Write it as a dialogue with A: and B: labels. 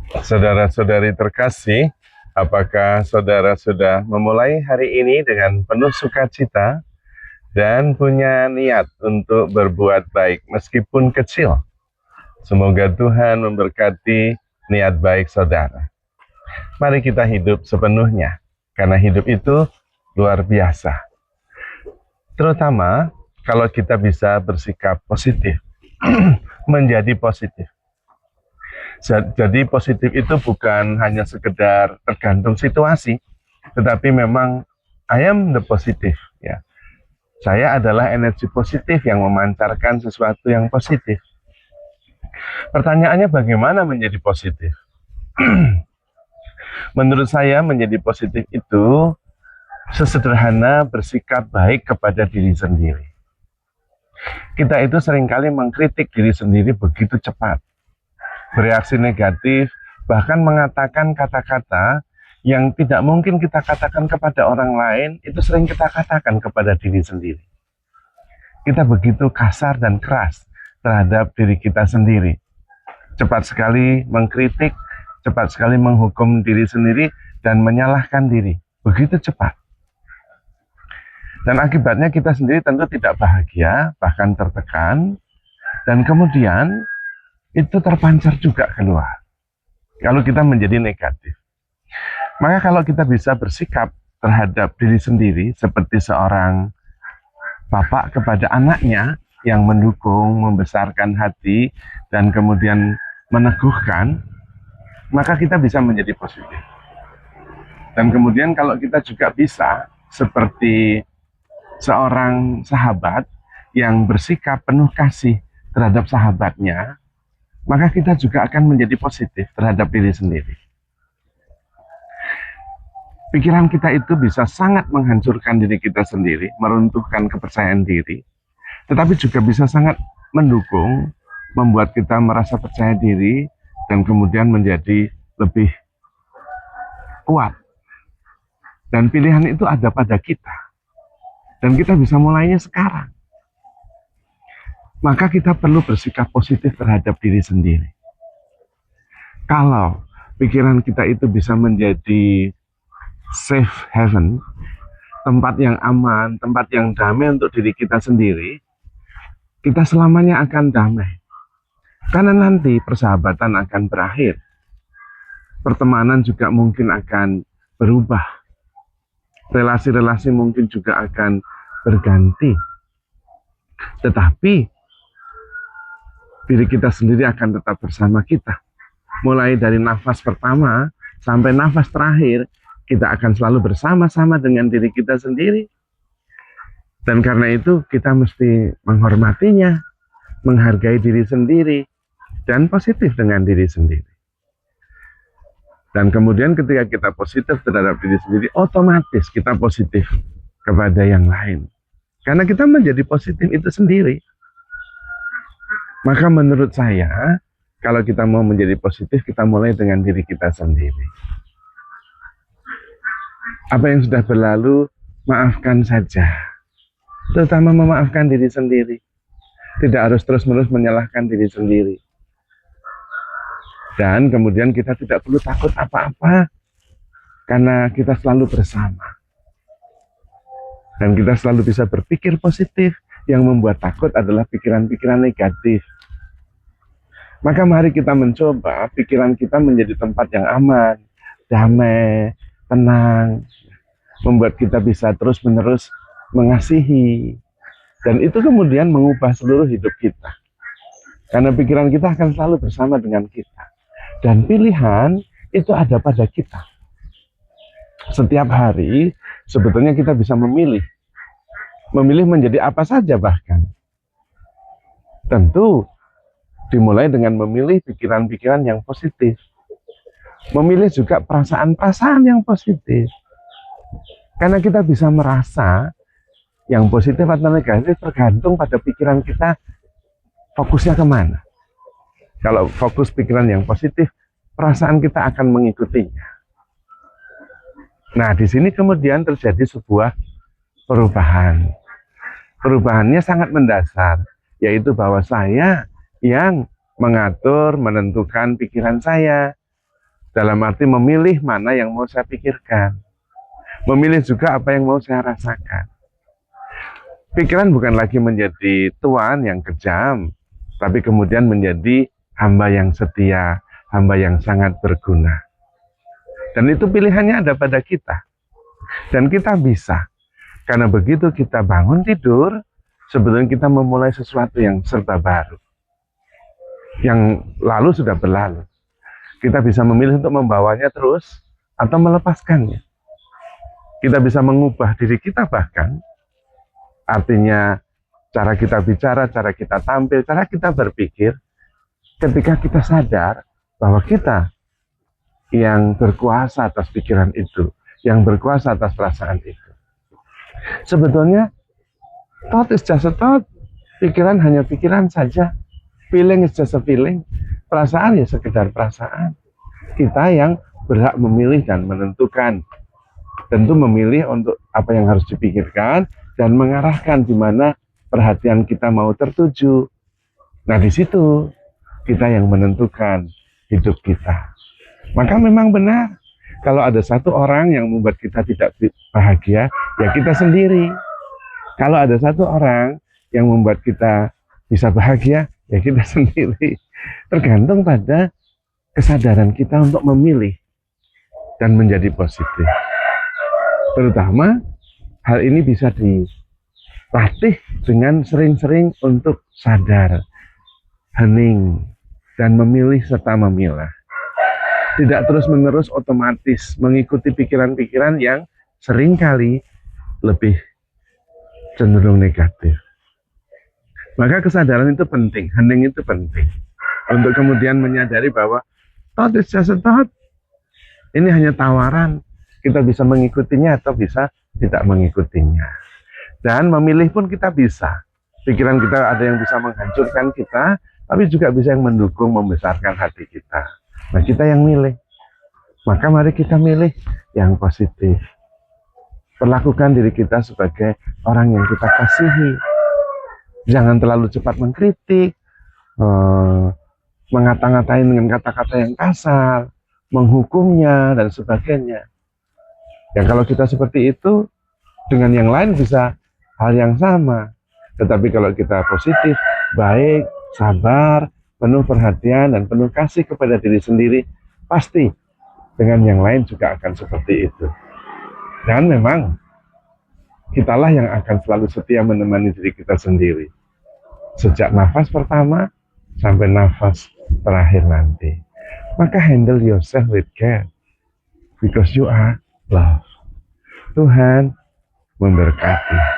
A: Saudara-saudari terkasih, apakah saudara sudah memulai hari ini dengan penuh sukacita dan punya niat untuk berbuat baik meskipun kecil? Semoga Tuhan memberkati niat baik saudara. Mari kita hidup sepenuhnya, karena hidup itu luar biasa. Terutama kalau kita bisa bersikap positif, menjadi positif. Jadi positif itu bukan hanya sekedar tergantung situasi, tetapi memang I am the positive, ya. Saya adalah energi positif yang memancarkan sesuatu yang positif. Pertanyaannya bagaimana menjadi positif? Menurut saya menjadi positif itu sesederhana bersikap baik kepada diri sendiri. Kita itu seringkali mengkritik diri sendiri begitu cepat, bereaksi negatif, bahkan mengatakan kata-kata yang tidak mungkin kita katakan kepada orang lain, itu sering kita katakan kepada diri sendiri. Kita begitu kasar dan keras terhadap diri kita sendiri. Cepat sekali mengkritik, cepat sekali menghukum diri sendiri, dan menyalahkan diri. Begitu cepat. Dan akibatnya kita sendiri tentu tidak bahagia, bahkan tertekan, dan kemudian itu terpancar juga keluar kalau kita menjadi negatif. Maka kalau kita bisa bersikap terhadap diri sendiri seperti seorang bapak kepada anaknya yang mendukung, membesarkan hati, dan kemudian meneguhkan, maka kita bisa menjadi positif. Dan kemudian kalau kita juga bisa seperti seorang sahabat yang bersikap penuh kasih terhadap sahabatnya, maka kita juga akan menjadi positif terhadap diri sendiri. Pikiran kita itu bisa sangat menghancurkan diri kita sendiri, meruntuhkan kepercayaan diri, tetapi juga bisa sangat mendukung, membuat kita merasa percaya diri, dan kemudian menjadi lebih kuat. Dan pilihan itu ada pada kita. Dan kita bisa mulainya sekarang. Maka kita perlu bersikap positif terhadap diri sendiri. Kalau pikiran kita itu bisa menjadi safe haven, tempat yang aman, tempat yang damai untuk diri kita sendiri, kita selamanya akan damai. Karena nanti persahabatan akan berakhir. Pertemanan juga mungkin akan berubah. Relasi-relasi mungkin juga akan berganti. Tetapi diri kita sendiri akan tetap bersama kita. Mulai dari nafas pertama sampai nafas terakhir, kita akan selalu bersama-sama dengan diri kita sendiri. Dan karena itu kita mesti menghormatinya, menghargai diri sendiri, dan positif dengan diri sendiri. Dan kemudian ketika kita positif terhadap diri sendiri, otomatis kita positif kepada yang lain. Karena kita menjadi positif itu sendiri. Maka menurut saya, kalau kita mau menjadi positif, kita mulai dengan diri kita sendiri. Apa yang sudah berlalu, maafkan saja. Terutama memaafkan diri sendiri. Tidak harus terus-menerus menyalahkan diri sendiri. Dan kemudian kita tidak perlu takut apa-apa, karena kita selalu bersama. Dan kita selalu bisa berpikir positif. Yang membuat takut adalah pikiran-pikiran negatif. Maka mari kita mencoba pikiran kita menjadi tempat yang aman, damai, tenang, membuat kita bisa terus-menerus mengasihi. Dan itu kemudian mengubah seluruh hidup kita. Karena pikiran kita akan selalu bersama dengan kita. Dan pilihan itu ada pada kita. Setiap hari sebetulnya kita bisa memilih. Memilih menjadi apa saja bahkan. Tentu dimulai dengan memilih pikiran-pikiran yang positif. Memilih juga perasaan-perasaan yang positif. Karena kita bisa merasa yang positif atau negatif tergantung pada pikiran kita fokusnya kemana. Kalau fokus pikiran yang positif, perasaan kita akan mengikutinya. Nah, di sini kemudian terjadi sebuah perubahan. Perubahannya sangat mendasar, yaitu bahwa saya yang mengatur, menentukan pikiran saya, Dalam arti memilih mana yang mau saya pikirkan. Memilih juga apa yang mau saya rasakan. Pikiran bukan lagi menjadi tuan yang kejam, tapi kemudian menjadi hamba yang setia, hamba yang sangat berguna. Dan itu pilihannya ada pada kita. Dan kita bisa. Karena begitu kita bangun tidur, sebetulnya kita memulai sesuatu yang serba baru. Yang lalu sudah berlalu. Kita bisa memilih untuk membawanya terus atau melepaskannya. Kita bisa mengubah diri kita bahkan. Artinya cara kita bicara, cara kita tampil, cara kita berpikir. Ketika kita sadar bahwa kita yang berkuasa atas pikiran itu, yang berkuasa atas perasaan itu. Sebetulnya, thought is just a thought. Pikiran hanya pikiran saja. Feeling is just a feeling. Perasaan ya sekedar perasaan. Kita yang berhak memilih dan menentukan. Tentu memilih untuk apa yang harus dipikirkan dan mengarahkan di mana perhatian kita mau tertuju. Nah, di situ kita yang menentukan hidup kita. Maka memang benar, kalau ada satu orang yang membuat kita tidak bahagia, ya kita sendiri. Kalau ada satu orang yang membuat kita bisa bahagia, ya kita sendiri. Tergantung pada kesadaran kita untuk memilih dan menjadi positif. Terutama hal ini bisa dilatih dengan sering-sering untuk sadar, hening, dan memilih serta memilah. Tidak terus-menerus otomatis mengikuti pikiran-pikiran yang seringkali lebih cenderung negatif. Maka kesadaran itu penting, hening itu penting. Untuk kemudian menyadari bahwa thought is just a thought. Ini hanya tawaran. Kita bisa mengikutinya atau bisa tidak mengikutinya. Dan memilih pun kita bisa. Pikiran kita ada yang bisa menghancurkan kita, tapi juga bisa yang mendukung, membesarkan hati kita. Nah, kita yang milih. Maka mari kita milih yang positif. Perlakukan diri kita sebagai orang yang kita kasihi. Jangan terlalu cepat mengkritik, mengata-ngatain dengan kata-kata yang kasar, menghukumnya, dan sebagainya. Ya, kalau kita seperti itu, dengan yang lain bisa hal yang sama. Tetapi kalau kita positif, baik, sabar, penuh perhatian, dan penuh kasih kepada diri sendiri, pasti dengan yang lain juga akan seperti itu. Dan memang, kitalah yang akan selalu setia menemani diri kita sendiri. Sejak nafas pertama, sampai nafas terakhir nanti. Maka handle yourself with care. Because you are love. Tuhan memberkati.